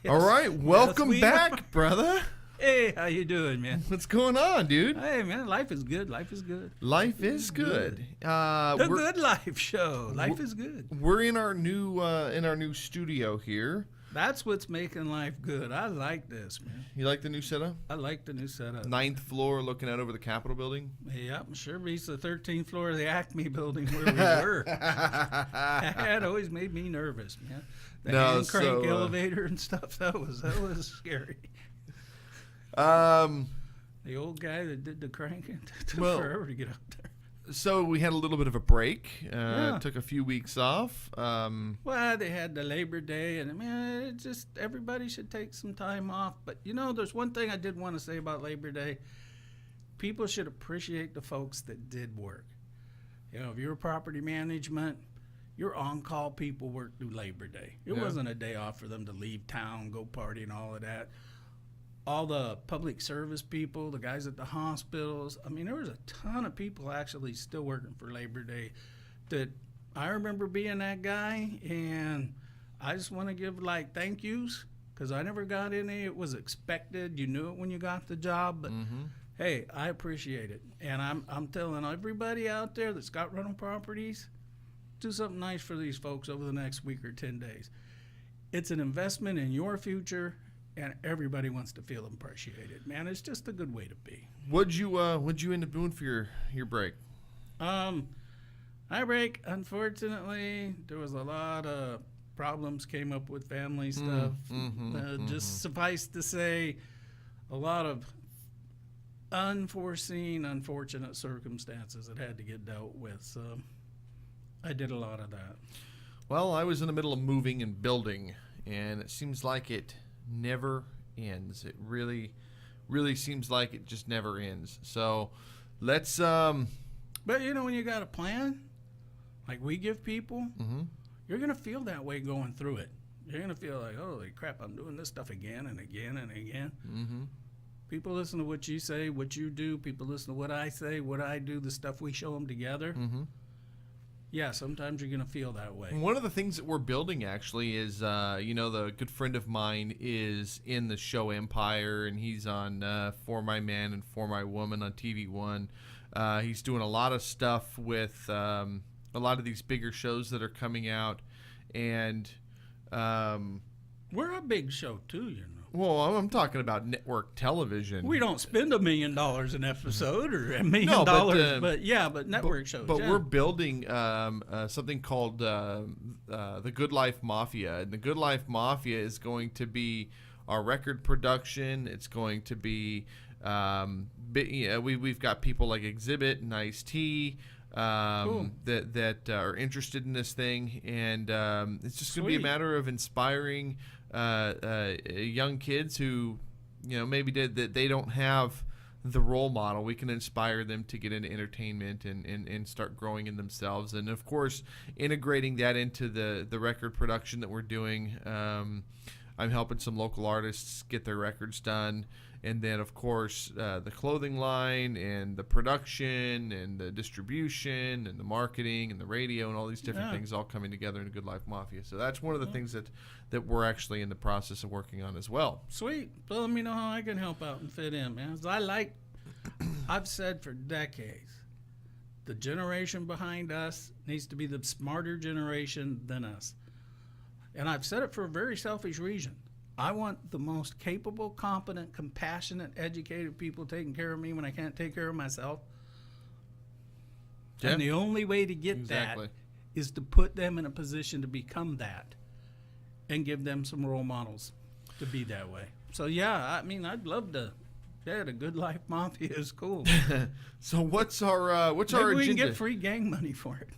All right, welcome back, brother. Hey, how you doing, man? What's going on, dude? Hey, man, life is good. Life is good. Life is good. The Good Life Show. Life is good. We're in our new studio here. That's what's making life good. I like this, man. You like the new setup? I like the new setup. 9th floor, looking out over the Capitol building. Yep, sure beats the 13th floor of the Acme building where we were. That always made me nervous, man. The hand crank elevator and stuff. That was scary. The old guy that did the cranking took forever to get up there. So we had a little bit of a break. Took a few weeks off. Well, they had the Labor Day, and man, it just everybody should take some time off. But you know, there's one thing I did want to say about Labor Day. People should appreciate the folks that did work. You know, if you're property management, your on-call people worked through Labor Day. It wasn't a day off for them to leave town, go party, and all of that. All the public service people, the guys at the hospitals. I mean, there was a ton of people actually still working for Labor Day that I remember being that guy, and I just want to give thank yous because I never got any. It was expected. You knew it when you got the job, but hey, I appreciate it. And I'm telling everybody out there that's got rental properties, do something nice for these folks over the next week or 10 days. It's an investment in your future. And everybody wants to feel appreciated, man. It's just a good way to be. What'd you end up doing for your break? My break, unfortunately, there was a lot of problems came up with family stuff. Just suffice to say, a lot of unforeseen, unfortunate circumstances that had to get dealt with. So I did a lot of that. Well, I was in the middle of moving and building, and it seems like it never ends. It really seems like it just never ends. So let's but you know, when you got a plan like we give people, you're gonna feel that way going through it. You're gonna feel like, holy crap, I'm doing this stuff again and again and again. People listen to what you say, what you do. People listen to what I say, what I do, the stuff we show them together. Yeah, sometimes you're going to feel that way. One of the things that we're building actually is, the good friend of mine is in the show Empire, and he's on For My Man and For My Woman on TV One. He's doing a lot of stuff with a lot of these bigger shows that are coming out. And we're a big show, too, you know. Well, I'm talking about network television. We don't spend $1 million an episode or $1 million, but network shows. But we're building something called the Good Life Mafia, and the Good Life Mafia is going to be our record production. It's going to be we've got people like Exhibit and Ice-T that are interested in this thing, and it's just going to be a matter of inspiring young kids who, maybe they don't have the role model. We can inspire them to get into entertainment and start growing in themselves. And, of course, integrating that into the record production that we're doing. I'm helping some local artists get their records done. And then, of course, the clothing line and the production and the distribution and the marketing and the radio and all these different things all coming together in a Good Life Mafia. So that's one of the things that we're actually in the process of working on as well. Sweet. So let me know how I can help out and fit in, man. I've said for decades, the generation behind us needs to be the smarter generation than us. And I've said it for a very selfish reason. I want the most capable, competent, compassionate, educated people taking care of me when I can't take care of myself. Yeah. And the only way to get that is to put them in a position to become that and give them some role models to be that way. So, yeah, I mean, I'd love to. Yeah, the Good Life Mafia is cool. So what's our agenda? We can get free gang money for it.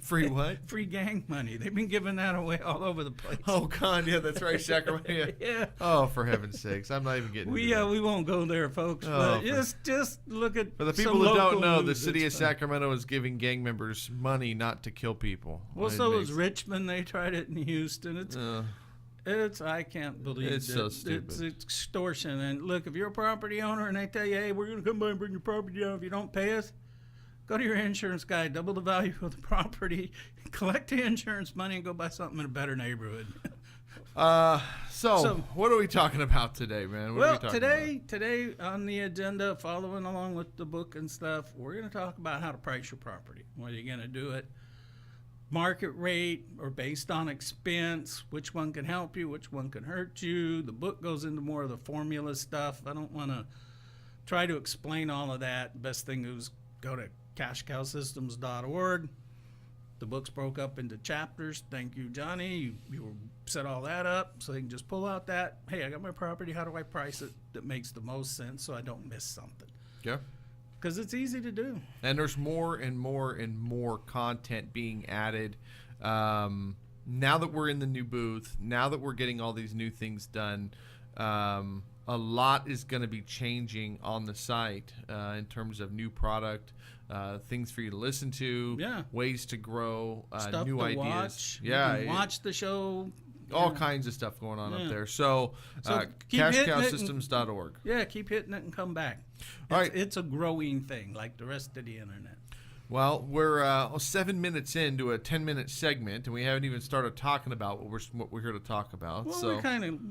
Free what? Free gang money. They've been giving that away all over the place. Oh, God, yeah, that's right, Sacramento. Yeah. Oh, for heaven's sakes, I'm not even getting into that. We won't go there, folks. But just look at for the people who don't know, the city of Sacramento is giving gang members money not to kill people. Well, so is Richmond. They tried it in Houston. I can't believe it's so stupid. It's extortion. And look, if you're a property owner and they tell you, hey, we're going to come by and bring your property down if you don't pay us, go to your insurance guy, double the value of the property, collect the insurance money, and go buy something in a better neighborhood. So, what are we talking about today, man? What are we talking today on the agenda, following along with the book and stuff, we're going to talk about how to price your property. Whether you're going to do it market rate or based on expense, which one can help you, which one can hurt you. The book goes into more of the formula stuff. I don't want to try to explain all of that. Best thing is go to cashcowsystems.org. The book's broke up into chapters. Thank you, Johnny. You set all that up so they can just pull out that, hey, I got my property. How do I price it that makes the most sense so I don't miss something? Yeah. Because it's easy to do. And there's more and more and more content being added. Now that we're in the new booth, now that we're getting all these new things done, a lot is going to be changing on the site in terms of new product, things for you to listen to, ways to grow, stuff new to ideas. Watch. Yeah, you can watch the show. All kinds of stuff going on up there. So cashcowsystems.org. Yeah, keep hitting it and come back. It's a growing thing like the rest of the internet. Well, we're 7 minutes into a 10-minute segment, and we haven't even started talking about what we're here to talk about. Well, so we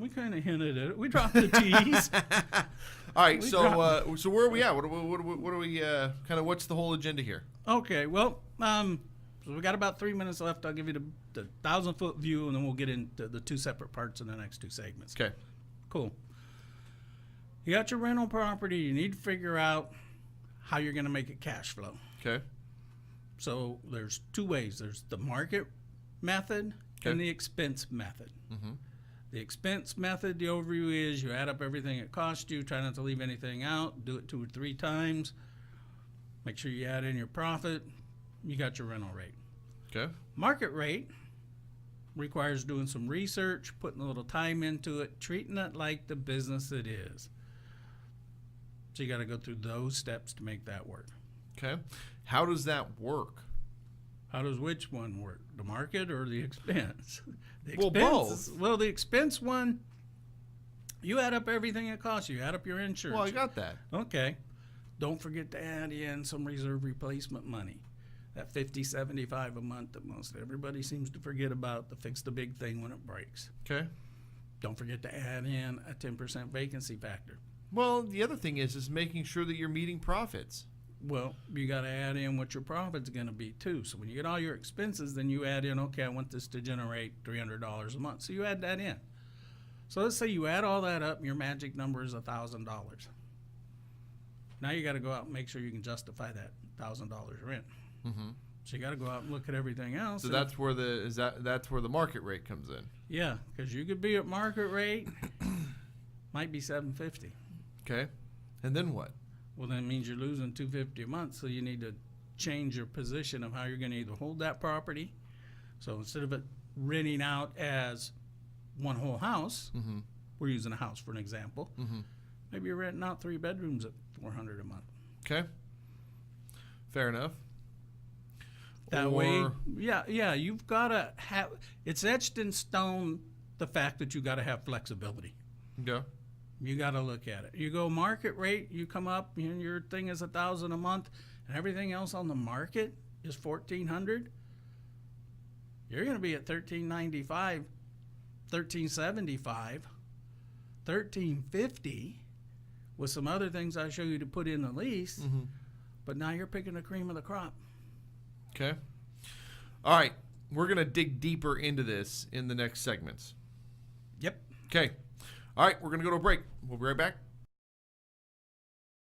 kind of hinted at it. We dropped the T's. All right, so where are we at? What are we kind of? What's the whole agenda here? Okay, well, so we got about 3 minutes left. I'll give you the 1,000-foot view, and then we'll get into the two separate parts in the next two segments. Okay. Cool. You got your rental property. You need to figure out how you're going to make it cash flow. Okay. So there's two ways. There's the market method and the expense method. Mm-hmm. The expense method, the overview is you add up everything it cost you, try not to leave anything out, do it 2 or 3 times, make sure you add in your profit, you got your rental rate. Okay. Market rate requires doing some research, putting a little time into it, treating it like the business it is. So you got to go through those steps to make that work. Okay. How does that work? How does which one work? The market or the expense? Both. Well, the expense one, you add up everything it costs you. You add up your insurance. Well, I got that. Okay. Don't forget to add in some reserve replacement money. That $50, $75 a month that most everybody seems to forget about to fix the big thing when it breaks. Okay. Don't forget to add in a 10% vacancy factor. Well, the other thing is making sure that you're meeting profits. Well, you got to add in what your profit's going to be too. So when you get all your expenses, then you add in, okay, I want this to generate $300 a month. So you add that in. So let's say you add all that up and your magic number is $1,000. Now you got to go out and make sure you can justify that $1,000 rent. Mm-hmm. So you got to go out and look at everything else. So that's where that's where the market rate comes in. Yeah, because you could be at market rate, might be $750. Okay, and then what? Well, that means you're losing $250 a month. So you need to change your position of how you're going to either hold that property. So instead of it renting out as one whole house, mm-hmm. we're using a house for an example. Mm-hmm. Maybe you're renting out 3 bedrooms at $400 a month. Okay, fair enough. That way, yeah, you've got to have, it's etched in stone, the fact that you got to have flexibility. Yeah. You got to look at it. You go market rate, you come up, your thing is $1,000 a month, and everything else on the market is $1,400. You're going to be at $1,395, $1,375, $1,350 with some other things I show you to put in the lease, mm-hmm. but now you're picking the cream of the crop. Okay. All right. We're going to dig deeper into this in the next segments. Yep. Okay. All right. We're going to go to a break. We'll be right back.